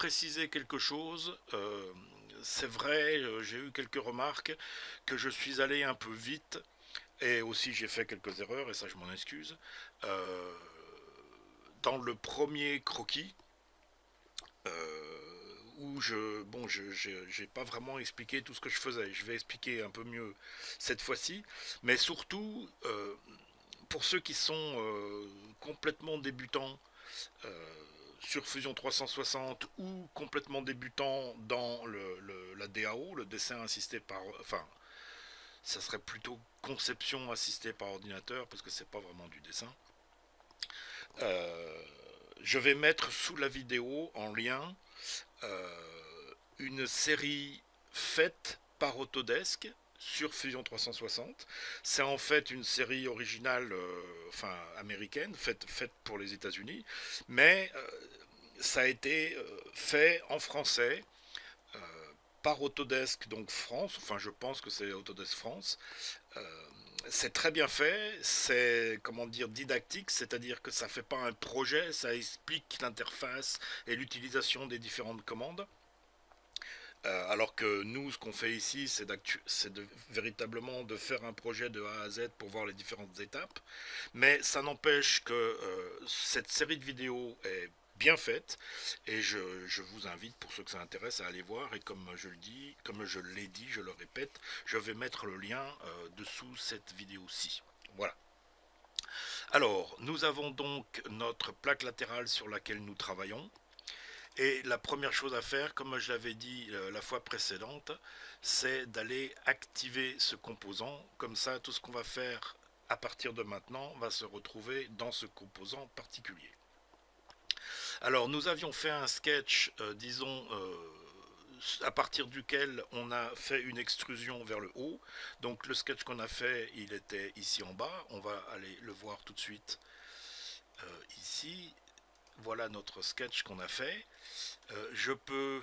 préciser quelque chose. C'est vrai, j'ai eu quelques remarques que je suis allé un peu vite et aussi j'ai fait quelques erreurs et ça je m'en excuse. Euh, Dans le premier croquis, où j'ai pas vraiment expliqué tout ce que je faisais. Je vais expliquer un peu mieux cette fois-ci, mais surtout pour ceux qui sont complètement débutants sur Fusion 360 ou complètement débutants dans la DAO, le dessin assisté par, enfin, ça serait plutôt conception assistée par ordinateur parce que c'est pas vraiment du dessin. Euh, je vais mettre sous la vidéo en lien une série faite par Autodesk sur Fusion 360. C'est en fait une série originale, enfin américaine, faite pour les États-Unis, mais ça a été fait en français euh, par Autodesk, donc France. Enfin, je pense que c'est Autodesk France. Euh, c'est très bien fait, c'est comment dire didactique, c'est-à-dire que ça fait pas un projet, ça explique l'interface et l'utilisation des différentes commandes. Alors que nous, ce qu'on fait ici, véritablement de faire un projet de A à Z pour voir les différentes étapes. Mais ça n'empêche que cette série de vidéos est bien faite et je vous invite, pour ceux que ça intéresse, à aller voir. Et comme je le dis, comme je l'ai dit, je le répète, je vais mettre le lien dessous cette vidéo-ci. Voilà. Alors, nous avons donc notre plaque latérale sur laquelle nous travaillons. Et la première chose à faire, comme je l'avais dit la fois précédente, c'est d'aller activer ce composant. Comme ça, tout ce qu'on va faire à partir de maintenant va se retrouver dans ce composant particulier. Alors, nous avions fait un sketch, disons, à partir duquel on a fait une extrusion vers le haut. Donc, le sketch qu'on a fait, il était ici en bas. On va aller le voir tout de suite ici. Voilà notre sketch qu'on a fait. Je peux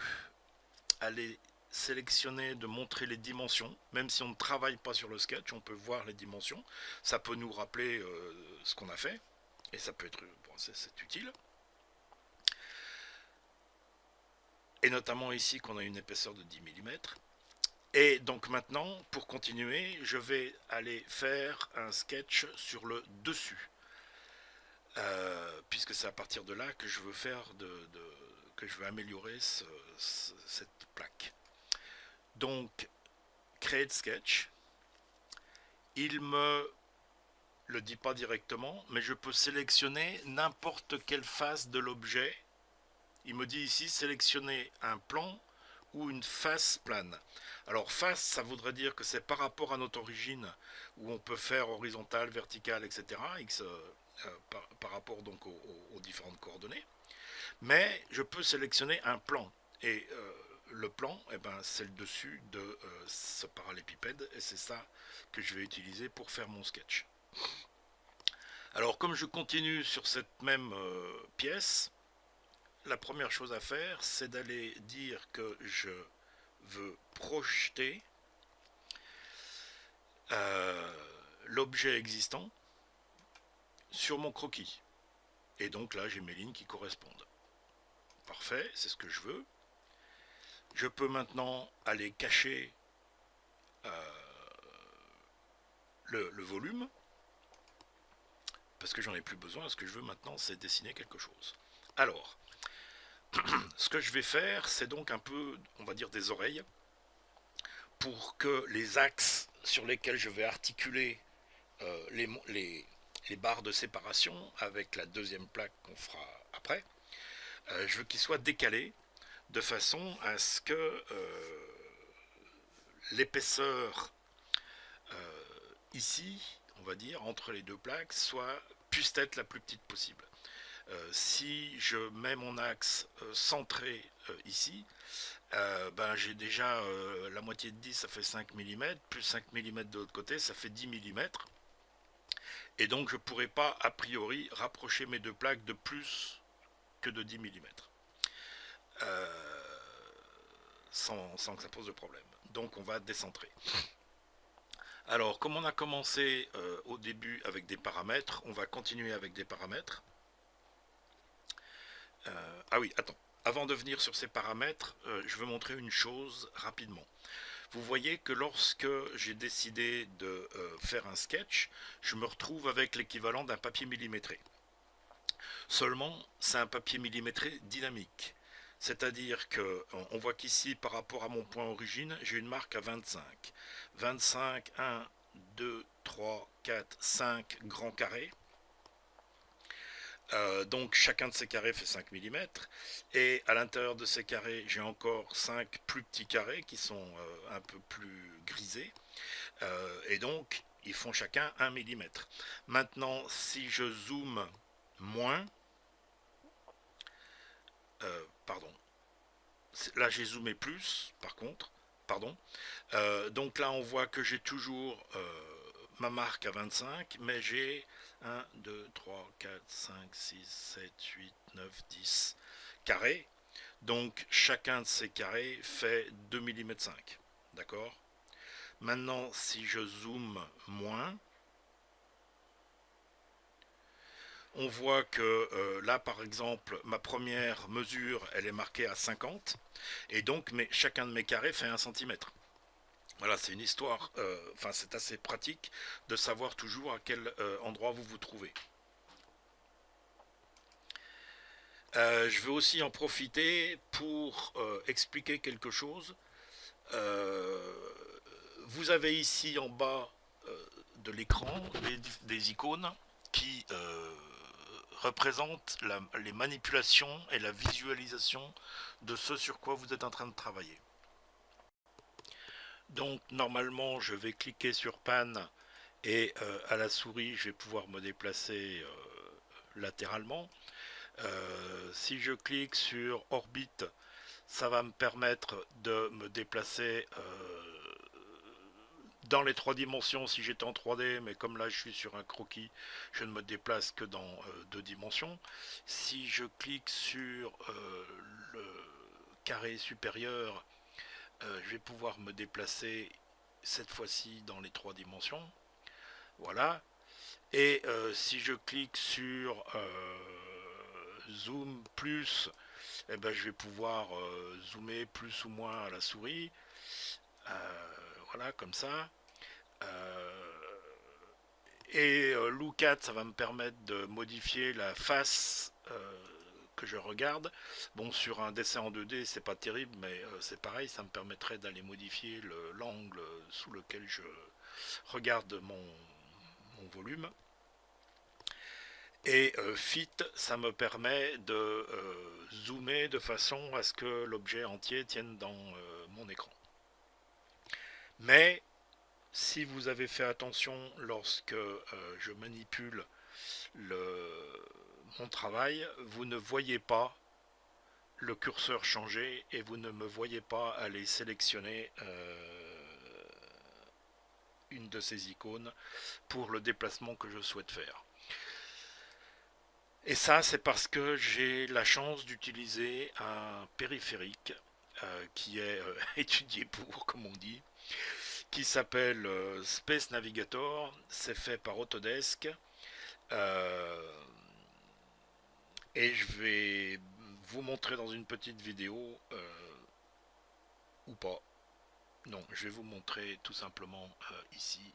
aller sélectionner de montrer les dimensions, même si on ne travaille pas sur le sketch, on peut voir les dimensions. Ça peut nous rappeler ce qu'on a fait, et ça peut être, bon, c'est utile. Et notamment ici qu'on a une épaisseur de 10 mm. Et donc maintenant, pour continuer, je vais aller faire un sketch sur le dessus. Puisque c'est à partir de là que je veux faire que je veux améliorer cette plaque. Donc, créer de sketch, il me le dit pas directement, mais je peux sélectionner n'importe quelle face de l'objet. Il me dit ici sélectionner un plan ou une face plane. Alors face, ça voudrait dire que c'est par rapport à notre origine où on peut faire horizontal, vertical, etc. X, par rapport donc aux différentes coordonnées. Mais je peux sélectionner un plan et le plan, eh ben, c'est le dessus de ce parallépipède et c'est ça que je vais utiliser pour faire mon sketch. Alors comme je continue sur cette même pièce, la première chose à faire, c'est d'aller dire que je veux projeter euh, l'objet existant sur mon croquis. Et donc là, j'ai mes lignes qui correspondent. Parfait, c'est ce que je veux. Je peux maintenant aller cacher le volume, parce que j'en ai plus besoin. Ce que je veux maintenant, c'est dessiner quelque chose. Alors, ce que je vais faire, c'est donc un peu, on va dire, des oreilles, pour que les axes sur lesquels je vais articuler les barres de séparation avec la deuxième plaque qu'on fera après, je veux qu'ils soient décalés de façon à ce que l'épaisseur ici, on va dire, entre les deux plaques, puisse être la plus petite possible. Si je mets mon axe centré ici, ben, j'ai déjà la moitié de 10, ça fait 5 mm, plus 5 mm de l'autre côté, ça fait 10 mm. Et donc je ne pourrais pas, a priori, rapprocher mes deux plaques de plus que de 10 mm. Sans que ça pose de problème. Donc on va décentrer. Alors, comme on a commencé au début avec des paramètres, on va continuer avec des paramètres. Ah oui, attends. Avant de venir sur ces paramètres, je veux montrer une chose rapidement. Vous voyez que lorsque j'ai décidé de faire un sketch, je me retrouve avec l'équivalent d'un papier millimétré. Seulement, c'est un papier millimétré dynamique. C'est-à-dire que on voit qu'ici, par rapport à mon point origine, j'ai une marque à 25. 25, 1, 2, 3, 4, 5 grands carrés. Donc chacun de ces carrés fait 5 mm. Et à l'intérieur de ces carrés, j'ai encore 5 plus petits carrés qui sont un peu plus grisés. Et donc, ils font chacun 1 mm. Maintenant, si je zoome moins, pardon, là j'ai zoomé plus, par contre, pardon. Donc là, on voit que j'ai toujours ma marque à 25, mais j'ai 1, 2, 3, 4, 5, 6, 7, 8, 9, 10 carrés. Donc chacun de ces carrés fait 2,5 mm. D'accord? Maintenant, si je zoome moins, on voit que là, par exemple, ma première mesure, elle est marquée à 50. Et donc, chacun de mes carrés fait 1 cm. Voilà, c'est une histoire, enfin c'est assez pratique de savoir toujours à quel endroit vous vous trouvez. Je veux aussi en profiter pour expliquer quelque chose. Euh, Vous avez ici en bas de l'écran des icônes qui représentent les manipulations et la visualisation de ce sur quoi vous êtes en train de travailler. Donc normalement je vais cliquer sur Pan et à la souris je vais pouvoir me déplacer latéralement. Si je clique sur orbite, ça va me permettre de me déplacer dans les 3 dimensions si j'étais en 3D, mais comme là je suis sur un croquis, je ne me déplace que dans 2 dimensions. Si je clique sur le carré supérieur, je vais pouvoir me déplacer cette fois-ci dans les 3 dimensions. Voilà. Et si je clique sur zoom plus, eh ben, je vais pouvoir zoomer plus ou moins à la souris. Voilà, comme ça. Et Look At, ça va me permettre de modifier la face que je regarde. Bon, sur un dessin en 2D, c'est pas terrible, mais c'est pareil, ça me permettrait d'aller modifier l'angle sous lequel je regarde mon volume. Et Fit, ça me permet de zoomer de façon à ce que l'objet entier tienne dans mon écran. Mais si vous avez fait attention lorsque je manipule mon travail, vous ne voyez pas le curseur changer et vous ne me voyez pas aller sélectionner une de ces icônes pour le déplacement que je souhaite faire. Et ça, c'est parce que j'ai la chance d'utiliser un périphérique qui est étudié pour, comme on dit, qui s'appelle Space Navigator. C'est fait par Autodesk. Euh, et je vais vous montrer dans une petite vidéo, ou pas. Non, je vais vous montrer tout simplement ici.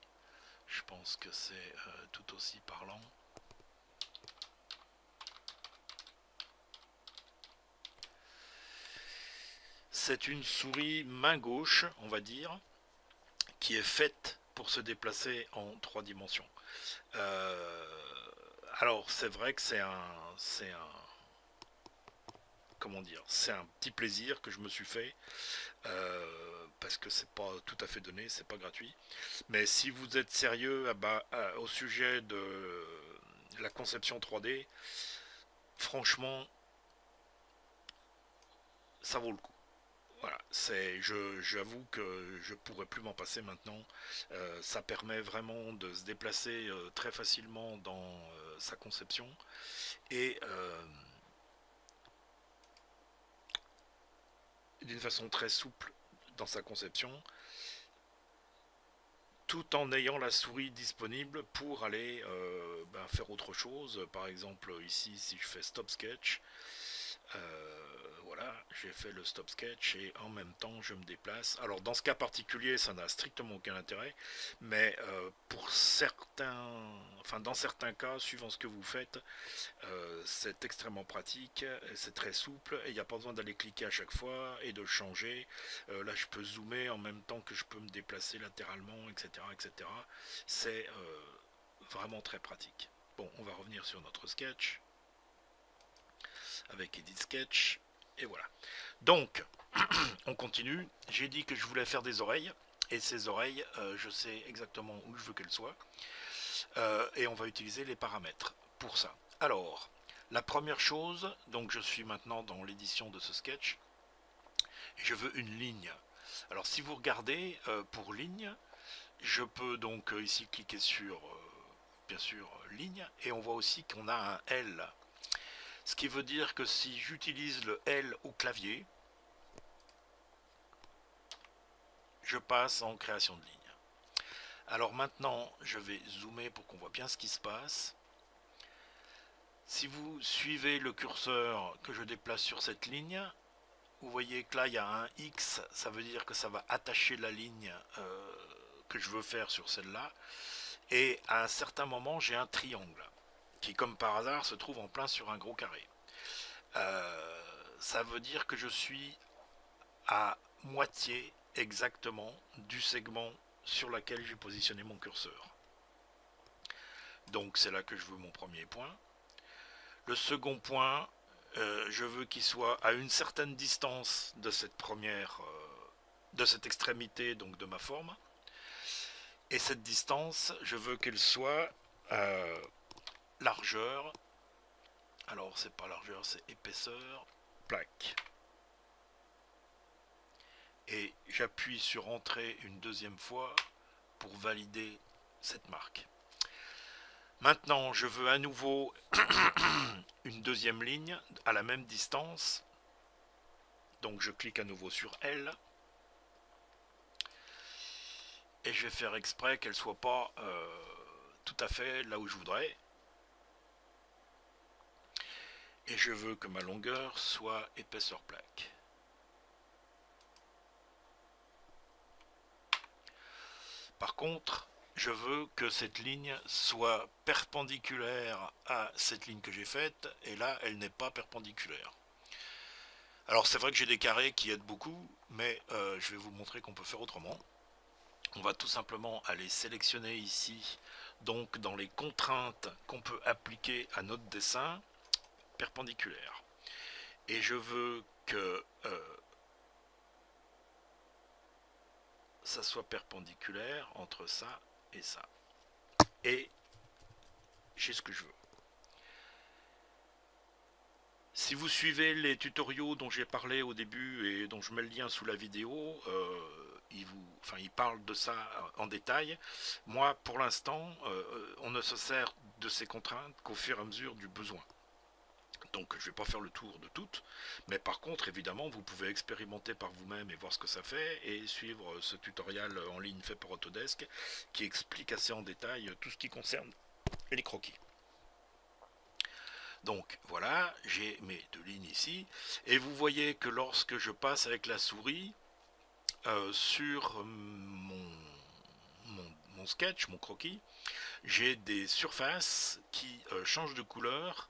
Je pense que c'est tout aussi parlant. C'est une souris main gauche, on va dire, qui est faite pour se déplacer en 3 dimensions. Alors c'est vrai que comment dire, c'est un petit plaisir que je me suis fait parce que c'est pas tout à fait donné, c'est pas gratuit. Mais si vous êtes sérieux au sujet de la conception 3D, franchement, ça vaut le coup. Voilà, j'avoue que je pourrais plus m'en passer maintenant. Ça permet vraiment de se déplacer très facilement dans sa conception et d'une façon très souple dans sa conception, tout en ayant la souris disponible pour aller faire autre chose. Par exemple, ici, si je fais Stop Sketch, Voilà, j'ai fait le stop sketch et en même temps je me déplace. Alors dans ce cas particulier, ça n'a strictement aucun intérêt, mais pour certains, enfin dans certains cas, suivant ce que vous faites, c'est extrêmement pratique, c'est très souple et il n'y a pas besoin d'aller cliquer à chaque fois et de changer. Là, je peux zoomer en même temps que je peux me déplacer latéralement, etc., etc. C'est vraiment très pratique. Bon, on va revenir sur notre sketch avec Edit Sketch et voilà. Donc, on continue. J'ai dit que je voulais faire des oreilles et ces oreilles, je sais exactement où je veux qu'elles soient. Et on va utiliser les paramètres pour ça. Alors, la première chose, donc je suis maintenant dans l'édition de ce sketch, je veux une ligne. Alors si vous regardez pour ligne, je peux donc ici cliquer sur, bien sûr, ligne, et on voit aussi qu'on a un L. Ce qui veut dire que si j'utilise le L au clavier, je passe en création de ligne. Alors maintenant, je vais zoomer pour qu'on voit bien ce qui se passe. Si vous suivez le curseur que je déplace sur cette ligne, vous voyez que là il y a un X, ça veut dire que ça va attacher la ligne que je veux faire sur celle-là. Et à un certain moment, j'ai un triangle qui, comme par hasard, se trouve en plein sur un gros carré. Ça veut dire que je suis à moitié exactement du segment sur lequel j'ai positionné mon curseur. Donc c'est là que je veux mon premier point. Le second point, je veux qu'il soit à une certaine distance de cette première, de cette extrémité donc de ma forme. Et cette distance, je veux qu'elle soit largeur. Alors c'est pas largeur, c'est épaisseur, plaque. Et j'appuie sur Entrée une deuxième fois pour valider cette marque. Maintenant, je veux à nouveau une deuxième ligne à la même distance. Donc je clique à nouveau sur L. Et je vais faire exprès qu'elle ne soit pas tout à fait là où je voudrais. Et je veux que ma longueur soit épaisseur plaque. Par contre, je veux que cette ligne soit perpendiculaire à cette ligne que j'ai faite, et là, elle n'est pas perpendiculaire. Alors c'est vrai que j'ai des carrés qui aident beaucoup, mais je vais vous montrer qu'on peut faire autrement. On va tout simplement aller sélectionner ici, donc dans les contraintes qu'on peut appliquer à notre dessin, perpendiculaire. Et je veux que ça soit perpendiculaire entre ça et ça. Et j'ai ce que je veux. Si vous suivez les tutoriaux dont j'ai parlé au début et dont je mets le lien sous la vidéo, il parle de ça en détail. Moi, pour l'instant, on ne se sert de ces contraintes qu'au fur et à mesure du besoin. Donc je ne vais pas faire le tour de toutes, mais par contre évidemment vous pouvez expérimenter par vous-même et voir ce que ça fait et suivre ce tutoriel en ligne fait par Autodesk qui explique assez en détail tout ce qui concerne les croquis. Donc voilà, j'ai mes deux lignes ici et vous voyez que lorsque je passe avec la souris sur mon sketch, mon croquis, j'ai des surfaces qui changent de couleur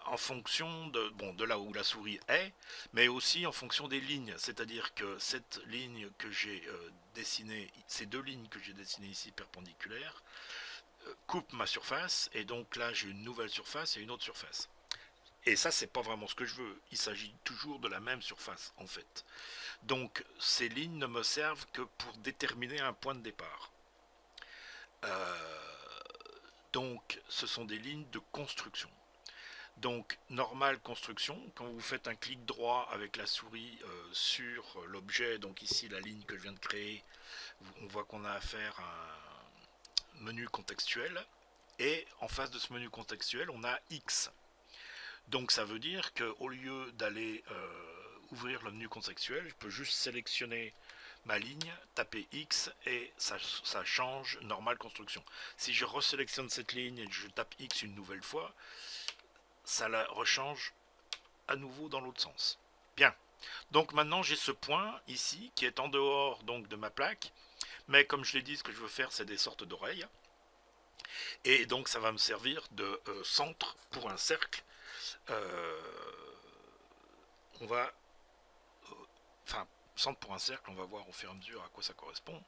en fonction de là où la souris est, mais aussi en fonction des lignes. C'est-à-dire que cette ligne que j'ai dessinée, ces deux lignes que j'ai dessinées ici perpendiculaires, coupent ma surface, et donc là j'ai une nouvelle surface et une autre surface. Et ça, c'est pas vraiment ce que je veux. Il s'agit toujours de la même surface, en fait. Donc, ces lignes ne me servent que pour déterminer un point de départ. Donc, ce sont des lignes de construction. Donc, normale construction, quand vous faites un clic droit avec la souris sur l'objet, donc ici la ligne que je viens de créer, on voit qu'on a affaire à un menu contextuel. Et en face de ce menu contextuel, on a X. Donc ça veut dire qu'au lieu d'aller ouvrir le menu contextuel, je peux juste sélectionner ma ligne, taper X et ça change normale construction. Si je resélectionne cette ligne et que je tape X une nouvelle fois, ça la rechange à nouveau dans l'autre sens. Bien. Donc maintenant j'ai ce point ici qui est en dehors donc de ma plaque, mais comme je l'ai dit, ce que je veux faire c'est des sortes d'oreilles, et donc ça va me servir de centre pour un cercle. Euh, on va, enfin centre pour un cercle, on va voir au fur et à mesure à quoi ça correspond.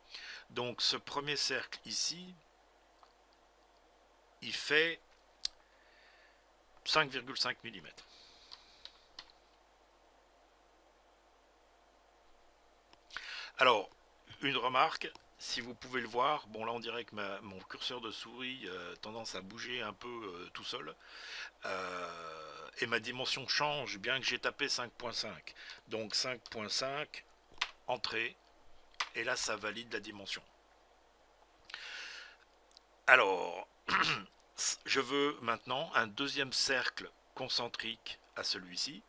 Donc ce premier cercle ici, il fait 5,5 mm. Alors, une remarque, si vous pouvez le voir, bon là on dirait que mon curseur de souris a tendance à bouger un peu tout seul, et ma dimension change bien que j'ai tapé 5.5. Donc 5.5, entrée, et là ça valide la dimension. Alors, je veux maintenant un deuxième cercle concentrique à celui-ci,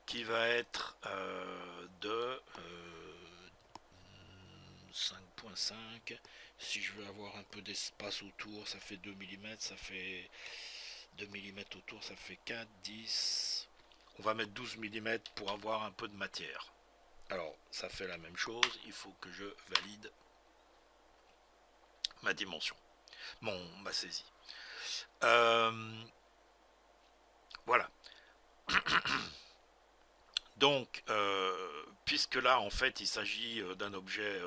qui va être de 5.5. Si je veux avoir un peu d'espace autour, ça fait 2 mm, ça fait 2 mm autour, ça fait 4, 10. On va mettre 12 mm pour avoir un peu de matière. Alors, ça fait la même chose, il faut que je valide ma dimension, ma saisie. Voilà. Donc, puisque là, en fait, il s'agit d'un objet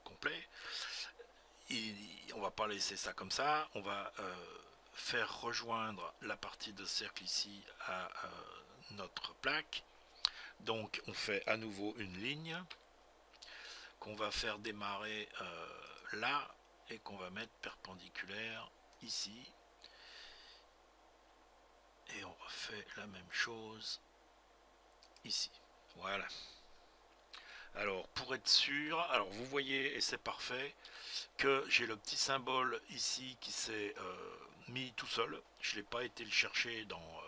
complet, on va pas laisser ça comme ça, on va faire rejoindre la partie de cercle ici à notre plaque. Donc on fait à nouveau une ligne qu'on va faire démarrer là et qu'on va mettre perpendiculaire ici. Et on refait la même chose ici. Voilà. Alors pour être sûr, alors vous voyez, et c'est parfait, que j'ai le petit symbole ici qui s'est mis tout seul. Je n'ai pas été le chercher dans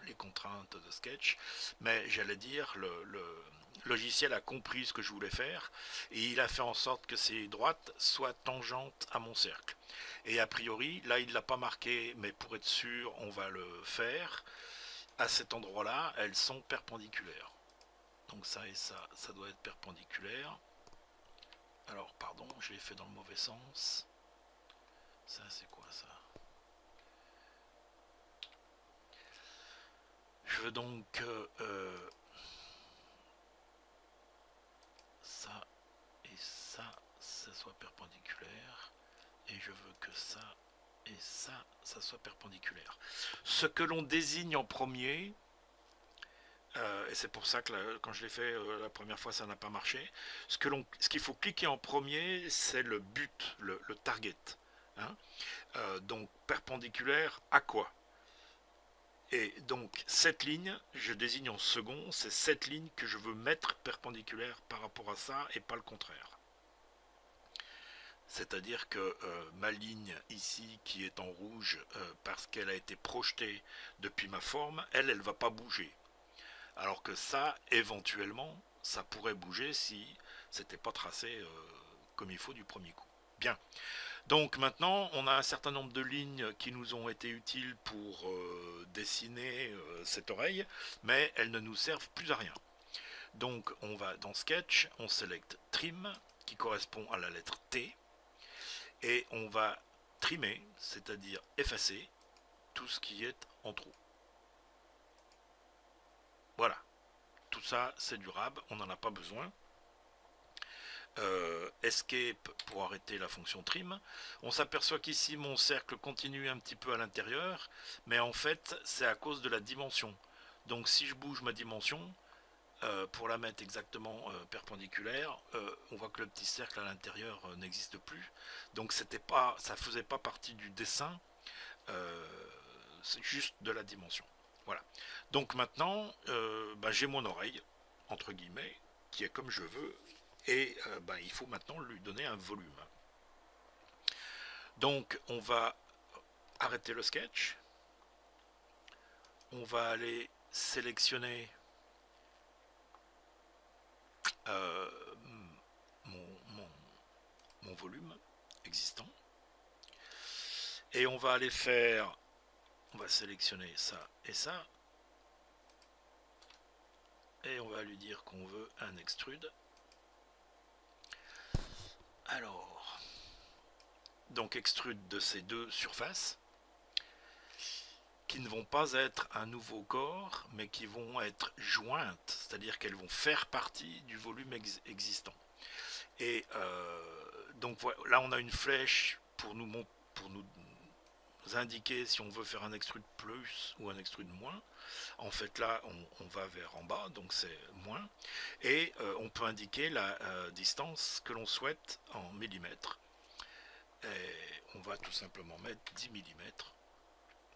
les contraintes de Sketch, mais j'allais dire, le logiciel a compris ce que je voulais faire, et il a fait en sorte que ces droites soient tangentes à mon cercle. Et a priori, là il ne l'a pas marqué, mais pour être sûr, on va le faire. À cet endroit-là, elles sont perpendiculaires. Donc ça et ça doit être perpendiculaire. Alors, pardon, je l'ai fait dans le mauvais sens. Ça, c'est quoi ça? Je veux donc que ça et ça soit perpendiculaire. Et je veux que ça et ça soit perpendiculaire. Ce que l'on désigne en premier, et c'est pour ça que quand je l'ai fait la première fois, ça n'a pas marché. Ce qu'il faut cliquer en premier, c'est le but, le target. Hein. Donc perpendiculaire à quoi? Et donc cette ligne, je désigne en second, c'est cette ligne que je veux mettre perpendiculaire par rapport à ça et pas le contraire. C'est-à-dire que ma ligne ici qui est en rouge parce qu'elle a été projetée depuis ma forme, elle ne va pas bouger. Alors que ça, éventuellement, ça pourrait bouger si c'était pas tracé comme il faut du premier coup. Bien. Donc maintenant, on a un certain nombre de lignes qui nous ont été utiles pour dessiner cette oreille, mais elles ne nous servent plus à rien. Donc on va dans Sketch, on sélecte Trim, qui correspond à la lettre T, et on va trimer, c'est-à-dire effacer, tout ce qui est en trop. Voilà. Tout ça, c'est durable, on n'en a pas besoin. Escape pour arrêter la fonction trim. On s'aperçoit qu'ici mon cercle continue un petit peu à l'intérieur, mais en fait c'est à cause de la dimension. Donc si je bouge ma dimension pour la mettre exactement perpendiculaire, on voit que le petit cercle à l'intérieur n'existe plus. Donc ça faisait pas partie du dessin, c'est juste de la dimension. Voilà. Donc maintenant j'ai mon oreille entre guillemets qui est comme je veux. Et il faut maintenant lui donner un volume. Donc on va arrêter le sketch. On va aller sélectionner euh, mon volume existant. Et on va aller faire, on va sélectionner ça et ça, et on va lui dire qu'on veut un extrude. Alors, donc extrude de ces deux surfaces, qui ne vont pas être un nouveau corps, mais qui vont être jointes, c'est-à-dire qu'elles vont faire partie du volume existant. Et donc voilà, là on a une flèche pour nous indiquer si on veut faire un extrude plus ou un extrude moins. En fait là on va vers en bas, donc c'est moins. Et on peut indiquer la distance que l'on souhaite en millimètres. Et on va tout simplement mettre 10 millimètres.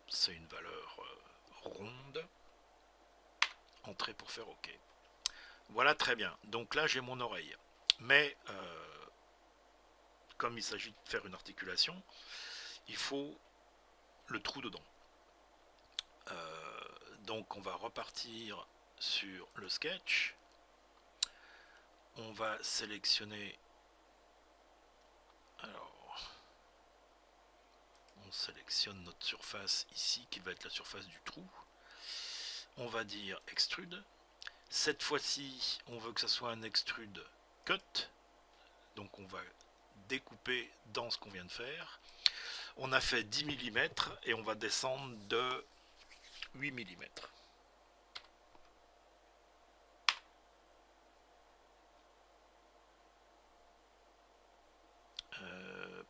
C'est une valeur ronde. Entrée pour faire OK. Voilà, très bien. Donc là j'ai mon oreille. Mais comme il s'agit de faire une articulation, il faut le trou dedans. Donc on va repartir sur le sketch. On va sélectionner. Alors, on sélectionne notre surface ici, qui va être la surface du trou. On va dire extrude. Cette fois-ci, on veut que ça soit un extrude cut. Donc on va découper dans ce qu'on vient de faire. On a fait 10 mm et on va descendre de 8 mm.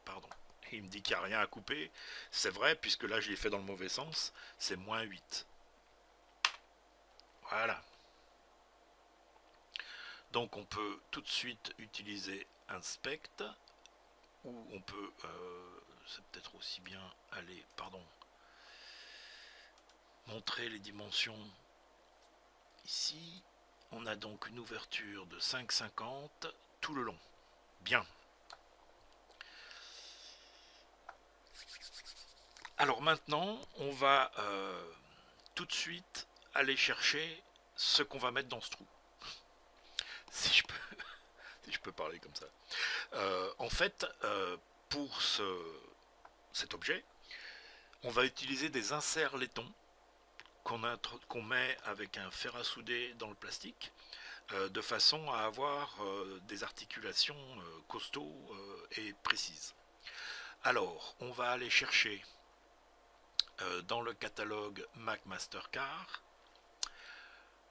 Pardon, il me dit qu'il n'y a rien à couper. C'est vrai, puisque là je l'ai fait dans le mauvais sens. C'est moins 8. Voilà. Donc on peut tout de suite utiliser Inspect, ou on peut, c'est peut-être aussi bien aller, pardon, montrer les dimensions ici. On a donc une ouverture de 5,50 tout le long. Bien. Alors maintenant, on va tout de suite aller chercher ce qu'on va mettre dans ce trou. Si je peux parler comme ça. En fait, pour cet objet, on va utiliser des inserts laitons qu'on met avec un fer à souder dans le plastique, de façon à avoir des articulations costauds et précises. Alors, on va aller chercher dans le catalogue Mac Mastercard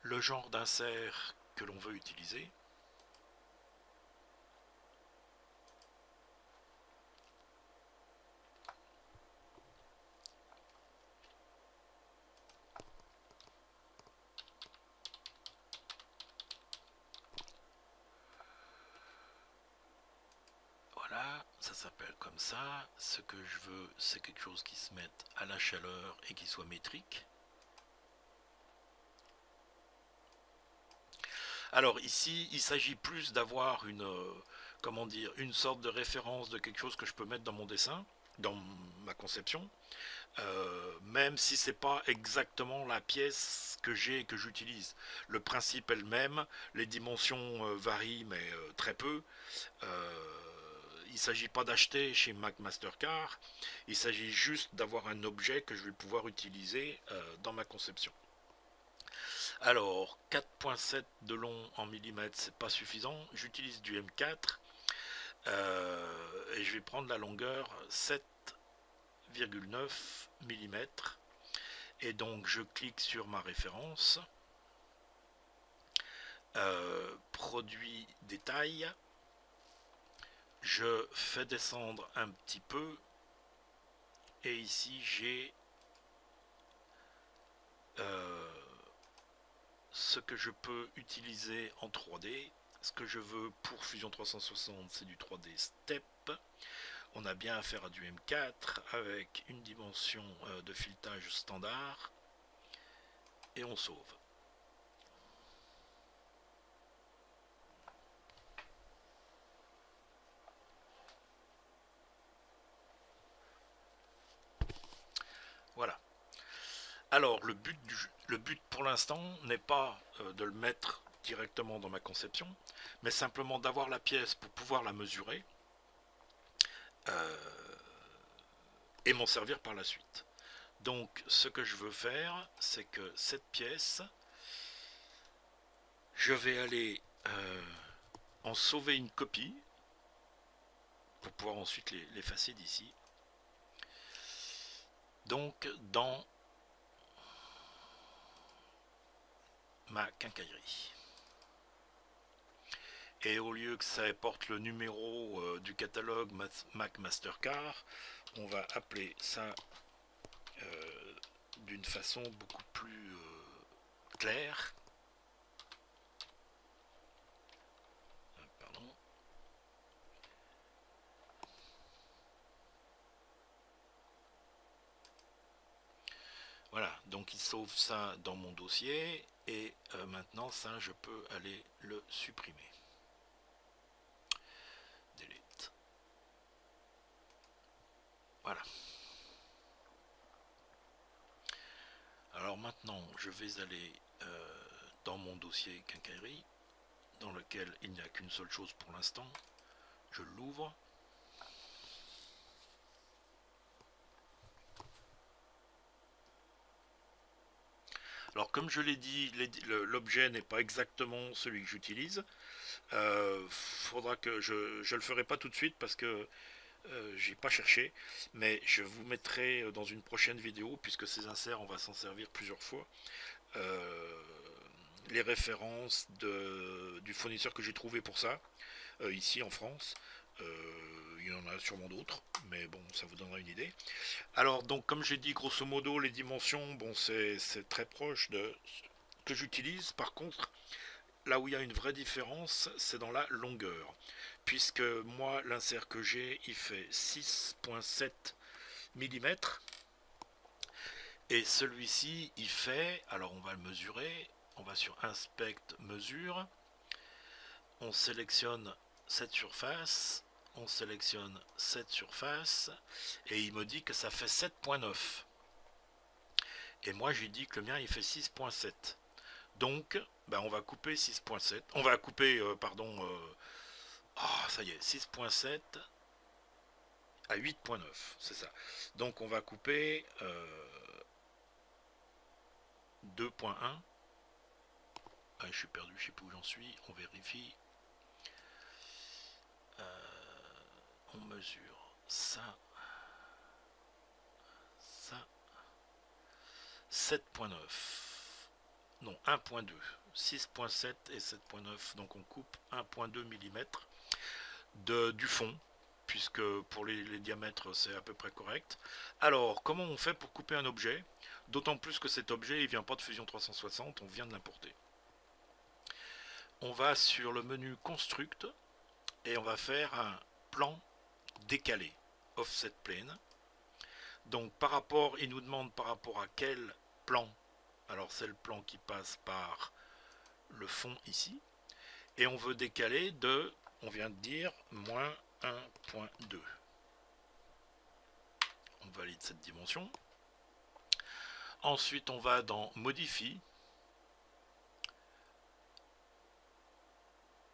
le genre d'insert que l'on veut utiliser. Voilà, ça s'appelle comme ça. Ce que je veux, c'est quelque chose qui se mette à la chaleur et qui soit métrique. Alors ici, il s'agit plus d'avoir une, comment dire, une sorte de référence de quelque chose que je peux mettre dans mon dessin, dans ma conception, même si c'est pas exactement la pièce que j'ai et que j'utilise. Le principe est le même, les dimensions varient mais très peu. Il ne s'agit pas d'acheter chez Mac Mastercard, il s'agit juste d'avoir un objet que je vais pouvoir utiliser dans ma conception. Alors, 4,7 de long en millimètres, c'est pas suffisant. J'utilise du M4 et je vais prendre la longueur 7,9 mm. Et donc, je clique sur ma référence. Produit détail. Je fais descendre un petit peu. Et ici, j'ai ce que je peux utiliser en 3D. Ce que je veux pour Fusion 360, c'est du 3D Step. On a bien affaire à du M4 avec une dimension de filetage standard. Et on sauve. Voilà. Alors le but pour l'instant n'est pas de le mettre directement dans ma conception, mais simplement d'avoir la pièce pour pouvoir la mesurer et m'en servir par la suite. Donc ce que je veux faire, c'est que cette pièce, je vais aller en sauver une copie pour pouvoir ensuite l'effacer d'ici. Donc dans ma quincaillerie. Et au lieu que ça porte le numéro du catalogue Mac Mastercard, on va appeler ça d'une façon beaucoup plus claire. Pardon. Voilà, donc il sauve ça dans mon dossier et maintenant ça je peux aller le supprimer. Delete. Voilà. Alors maintenant je vais aller dans mon dossier quincaillerie dans lequel il n'y a qu'une seule chose pour l'instant. Je l'ouvre. Alors comme je l'ai dit, l'objet n'est pas exactement celui que j'utilise. Faudra que je le ferai pas tout de suite parce que j'ai pas cherché, mais je vous mettrai dans une prochaine vidéo, puisque ces inserts on va s'en servir plusieurs fois, les références du fournisseur que j'ai trouvé pour ça, ici en France. Il y en a sûrement d'autres, mais bon, ça vous donnera une idée. Alors, donc, comme j'ai dit, grosso modo, les dimensions, bon, c'est très proche de ce que j'utilise. Par contre, là où il y a une vraie différence, c'est dans la longueur. Puisque moi, l'insert que j'ai, il fait 6,7 mm. Et celui-ci, il fait, alors on va le mesurer, on va sur Inspect, Mesure. On sélectionne cette surface, on sélectionne cette surface, et il me dit que ça fait 7,9. Et moi, j'ai dit que le mien, il fait 6,7. Donc, ben, on va couper 6,7. On va couper, ça y est, 6,7 à 8,9, c'est ça. Donc, on va couper 2,1. Ah, je suis perdu, je sais plus où j'en suis. On vérifie. On mesure ça, ça, 7,9. Non, 1,2. 6,7 et 7,9. Donc on coupe 1,2 mm du fond, puisque pour les diamètres c'est à peu près correct. Alors, comment on fait pour couper un objet? D'autant plus que cet objet, il vient pas de Fusion 360, on vient de l'importer. On va sur le menu Construct et on va faire un plan décalé, Offset Plane. Donc par rapport, il nous demande par rapport à quel plan. Alors c'est le plan qui passe par le fond ici. Et on veut décaler de, on vient de dire, moins 1,2. On valide cette dimension. Ensuite, on va dans Modify,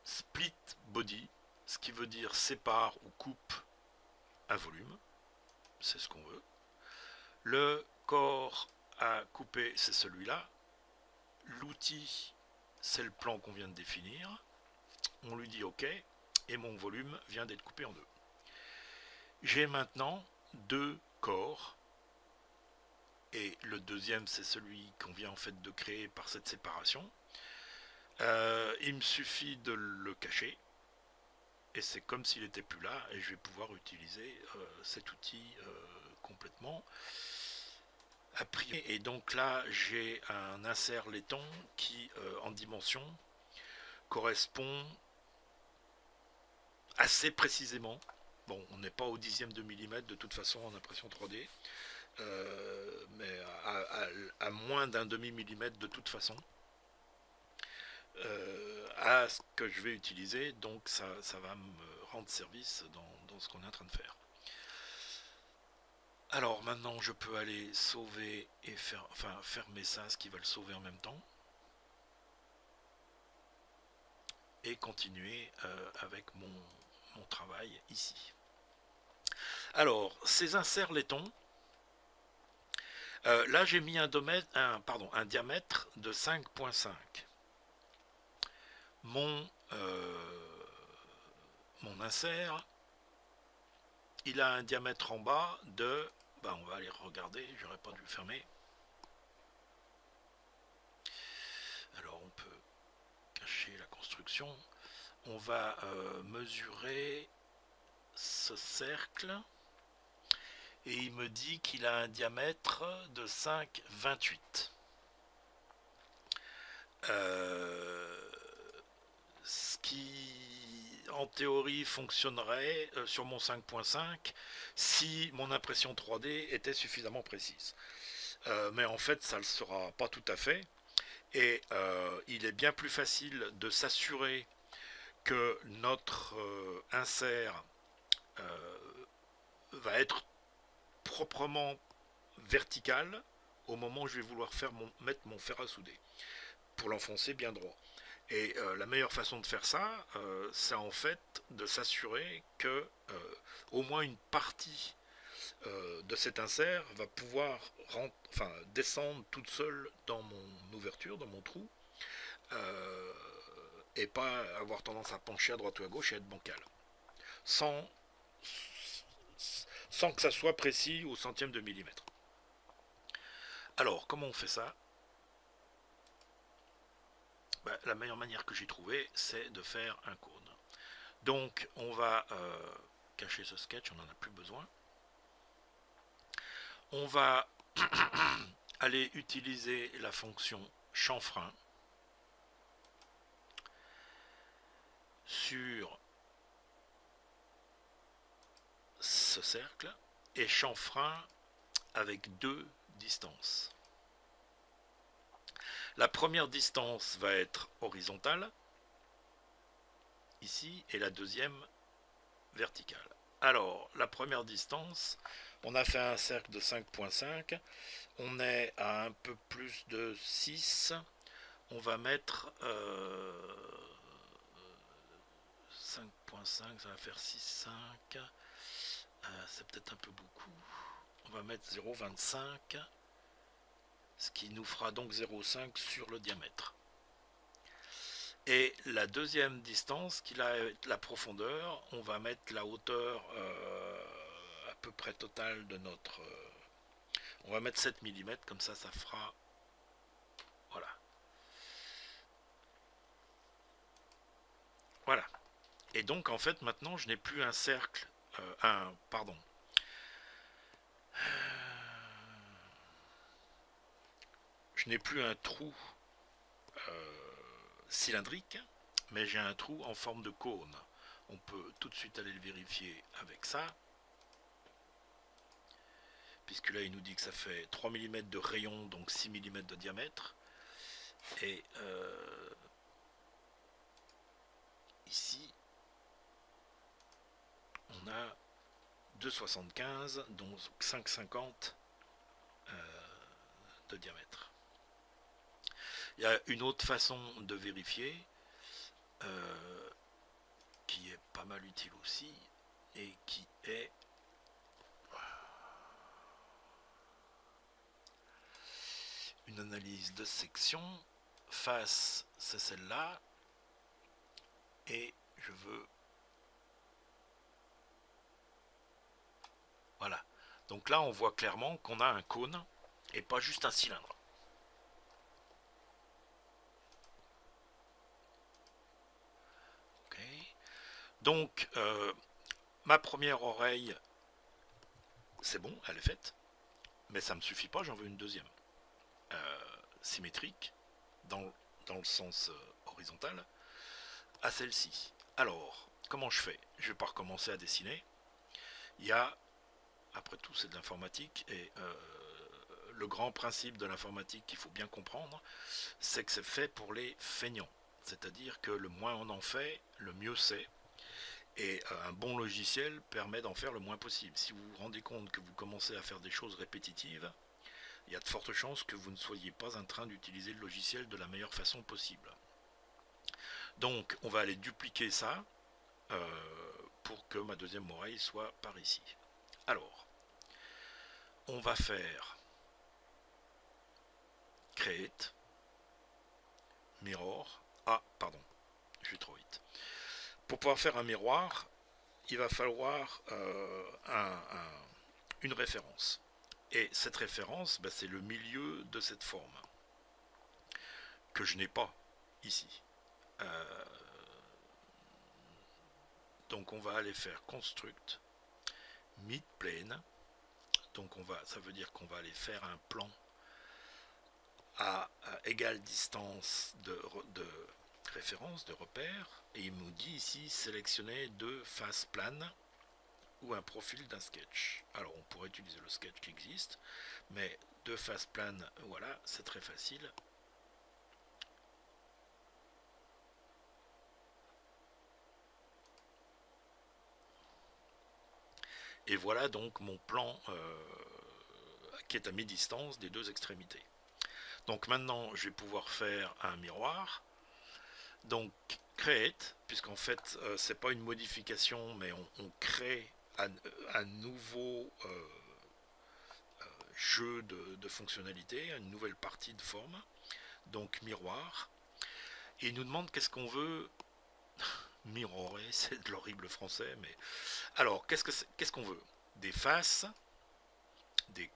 Split Body, ce qui veut dire sépare ou coupe un volume. C'est ce qu'on veut. Le corps à couper, c'est celui-là. L'outil, c'est le plan qu'on vient de définir. On lui dit OK, et mon volume vient d'être coupé en deux. J'ai maintenant deux corps, et le deuxième, c'est celui qu'on vient en fait de créer par cette séparation. Il me suffit de le cacher, et c'est comme s'il n'était plus là, et je vais pouvoir utiliser cet outil complètement. Et donc là, j'ai un insert laiton qui, en dimension, correspond assez précisément. Bon, on n'est pas au dixième de millimètre de toute façon en impression 3D, mais à moins d'un demi-millimètre de toute façon, à ce que je vais utiliser. Donc ça va me rendre service dans ce qu'on est en train de faire. Alors maintenant je peux aller sauver et fermer ça, ce qui va le sauver en même temps, et continuer avec mon travail ici. Alors ces inserts laitons, Là, j'ai mis un diamètre de 5,5. Mon, mon insert, il a un diamètre en bas de... on va aller regarder, j'aurais pas dû le fermer. Alors on peut cacher la construction. On va mesurer ce cercle. Et il me dit qu'il a un diamètre de 5,28. Ce qui en théorie fonctionnerait sur mon 5.5 si mon impression 3D était suffisamment précise. Mais en fait ça ne le sera pas tout à fait, et il est bien plus facile de s'assurer que notre insert va être proprement vertical au moment où je vais vouloir mettre mon fer à souder pour l'enfoncer bien droit. Et la meilleure façon de faire ça, c'est en fait de s'assurer que au moins une partie de cet insert va pouvoir descendre toute seule dans mon ouverture, dans mon trou, et pas avoir tendance à pencher à droite ou à gauche et être bancal. Sans que ça soit précis au centième de millimètre. Alors, comment on fait ça? La meilleure manière que j'ai trouvée, c'est de faire un cône. Donc, on va cacher ce sketch, on n'en a plus besoin. On va aller utiliser la fonction chanfrein sur ce cercle, et chanfrein avec deux distances. La première distance va être horizontale, ici, et la deuxième verticale. Alors, la première distance, on a fait un cercle de 5,5, on est à un peu plus de 6, on va mettre 5,5, ça va faire 6,5, c'est peut-être un peu beaucoup. On va mettre 0,25, ce qui nous fera donc 0,5 sur le diamètre. Et la deuxième distance, qui est la profondeur, on va mettre la hauteur à peu près totale de notre... on va mettre 7 mm, comme ça, ça fera... Voilà. Voilà. Et donc, en fait, maintenant, je n'ai plus un cercle... je n'ai plus un trou cylindrique, mais j'ai un trou en forme de cône. On peut tout de suite aller le vérifier avec ça, puisque là il nous dit que ça fait 3 mm de rayon, donc 6 mm de diamètre, et ici on a 2,75, donc 5,50 de diamètre. Il y a une autre façon de vérifier qui est pas mal utile aussi, et qui est une analyse de section. Face, c'est celle-là, et je veux... Voilà. Donc là, on voit clairement qu'on a un cône et pas juste un cylindre. Donc, ma première oreille, c'est bon, elle est faite, mais ça ne me suffit pas, j'en veux une deuxième. Symétrique, dans le sens horizontal, à celle-ci. Alors, comment je fais? Je ne vais pas recommencer à dessiner. Il y a, après tout, c'est de l'informatique, et le grand principe de l'informatique qu'il faut bien comprendre, c'est que c'est fait pour les feignants. C'est-à-dire que le moins on en fait, le mieux c'est. Et un bon logiciel permet d'en faire le moins possible. Si vous vous rendez compte que vous commencez à faire des choses répétitives, il y a de fortes chances que vous ne soyez pas en train d'utiliser le logiciel de la meilleure façon possible. Donc on va aller dupliquer ça pour que ma deuxième oreille soit par ici. Alors, on va faire create, mirror. Ah, pardon, je suis trop vite. Pour pouvoir faire un miroir, il va falloir une référence. Et cette référence, ben, c'est le milieu de cette forme, que je n'ai pas ici. Donc on va aller faire construct, midplane. Donc ça veut dire qu'on va aller faire un plan à égale distance de référence, de repère. Et il nous dit ici sélectionner deux faces planes ou un profil d'un sketch. Alors on pourrait utiliser le sketch qui existe, mais deux faces planes, voilà, c'est très facile. Et voilà donc mon plan qui est à mi-distance des deux extrémités. Donc maintenant je vais pouvoir faire un miroir. Donc create, puisqu'en fait c'est pas une modification, mais on crée un nouveau jeu de fonctionnalités, une nouvelle partie de forme. Donc miroir. Et il nous demande qu'est-ce qu'on veut mirorer, c'est de l'horrible français, mais alors qu'est-ce qu'on veut? Des faces, des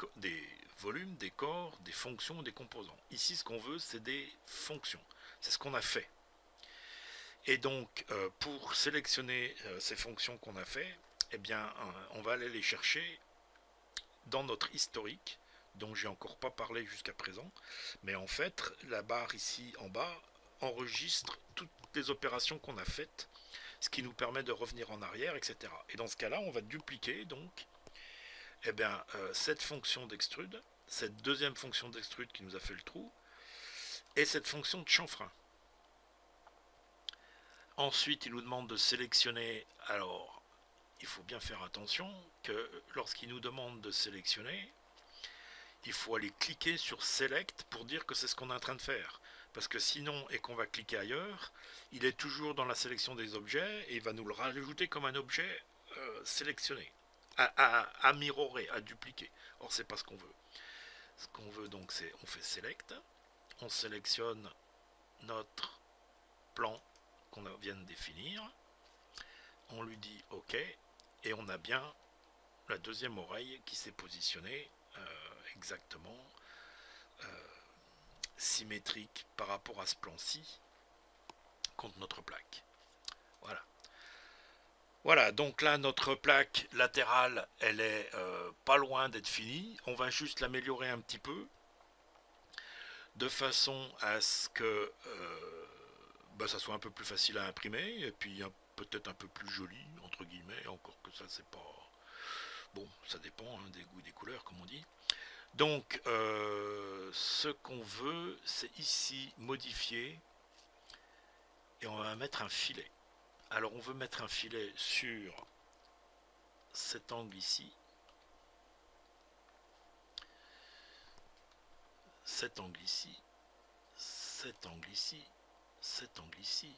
volumes, des corps, des fonctions, des composants. Ici, ce qu'on veut, c'est des fonctions. C'est ce qu'on a fait. Et donc, pour sélectionner ces fonctions qu'on a fait, eh bien, on va aller les chercher dans notre historique, dont j'ai encore pas parlé jusqu'à présent. Mais en fait, la barre ici en bas enregistre toutes les opérations qu'on a faites, ce qui nous permet de revenir en arrière, etc. Et dans ce cas-là, on va dupliquer donc eh bien, cette fonction d'extrude, cette deuxième fonction d'extrude qui nous a fait le trou, et cette fonction de chanfrein. Ensuite, il nous demande de sélectionner. Alors, il faut bien faire attention que lorsqu'il nous demande de sélectionner, il faut aller cliquer sur Select pour dire que c'est ce qu'on est en train de faire. Parce que sinon, et qu'on va cliquer ailleurs, il est toujours dans la sélection des objets et il va nous le rajouter comme un objet sélectionné, à mirrorer, à dupliquer. Or, c'est pas ce qu'on veut. Ce qu'on veut donc, c'est on fait Select, on sélectionne notre plan qu'on vient de définir, on lui dit OK, et on a bien la deuxième oreille qui s'est positionnée exactement symétrique par rapport à ce plan-ci contre notre plaque. Voilà. Voilà, donc là notre plaque latérale, elle est pas loin d'être finie. On va juste l'améliorer un petit peu de façon à ce que ça soit un peu plus facile à imprimer et puis peut-être un peu plus joli entre guillemets, encore que ça c'est pas bon, ça dépend hein, des goûts, des couleurs comme on dit. Donc ce qu'on veut, c'est ici modifier et on va mettre un filet. Alors on veut mettre un filet sur cet angle ici, cet angle ici, cet angle ici, cet angle ici,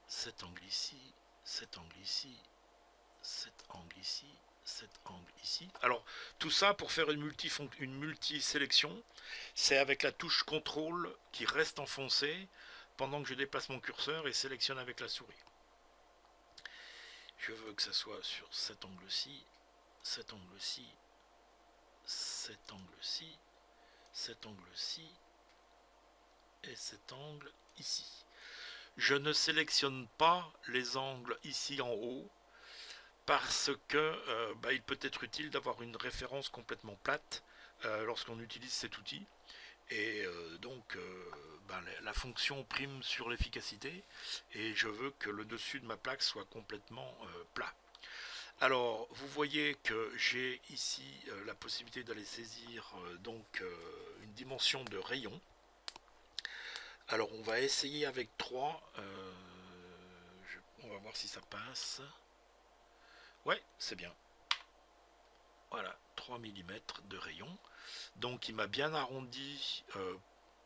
cet angle ici, cet angle ici, cet angle ici, cet angle ici. Alors tout ça pour faire une multi-sélection, c'est avec la touche CTRL qui reste enfoncée pendant que je déplace mon curseur et sélectionne avec la souris. Je veux que ça soit sur cet angle-ci, cet angle-ci, cet angle-ci, cet angle-ci et cet angle ici. Je ne sélectionne pas les angles ici en haut parce que il peut être utile d'avoir une référence complètement plate lorsqu'on utilise cet outil. Et donc la fonction prime sur l'efficacité et je veux que le dessus de ma plaque soit complètement plat. Alors vous voyez que j'ai ici la possibilité d'aller saisir une dimension de rayon. Alors on va essayer avec 3. On va voir si ça passe. Ouais, c'est bien. Voilà, 3 mm de rayon. Donc il m'a bien arrondi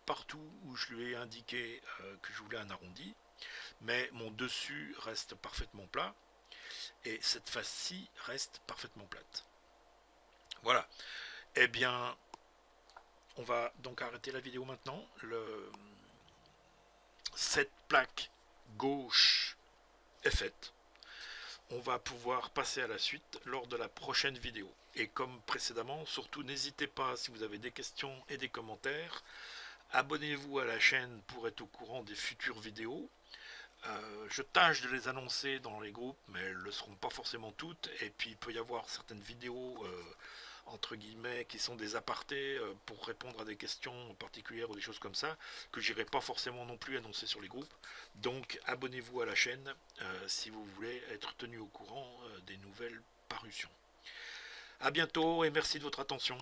partout où je lui ai indiqué que je voulais un arrondi. Mais mon dessus reste parfaitement plat. Et cette face-ci reste parfaitement plate. Voilà. Eh bien, on va donc arrêter la vidéo maintenant. Cette plaque gauche est faite. On va pouvoir passer à la suite lors de la prochaine vidéo. Et comme précédemment, surtout n'hésitez pas, si vous avez des questions et des commentaires, abonnez-vous à la chaîne pour être au courant des futures vidéos. Je tâche de les annoncer dans les groupes, mais elles ne le seront pas forcément toutes. Et puis il peut y avoir certaines vidéos, entre guillemets, qui sont des apartés pour répondre à des questions particulières ou des choses comme ça, que j'irai pas forcément non plus annoncer sur les groupes. Donc abonnez-vous à la chaîne si vous voulez être tenu au courant des nouvelles parutions. A bientôt et merci de votre attention.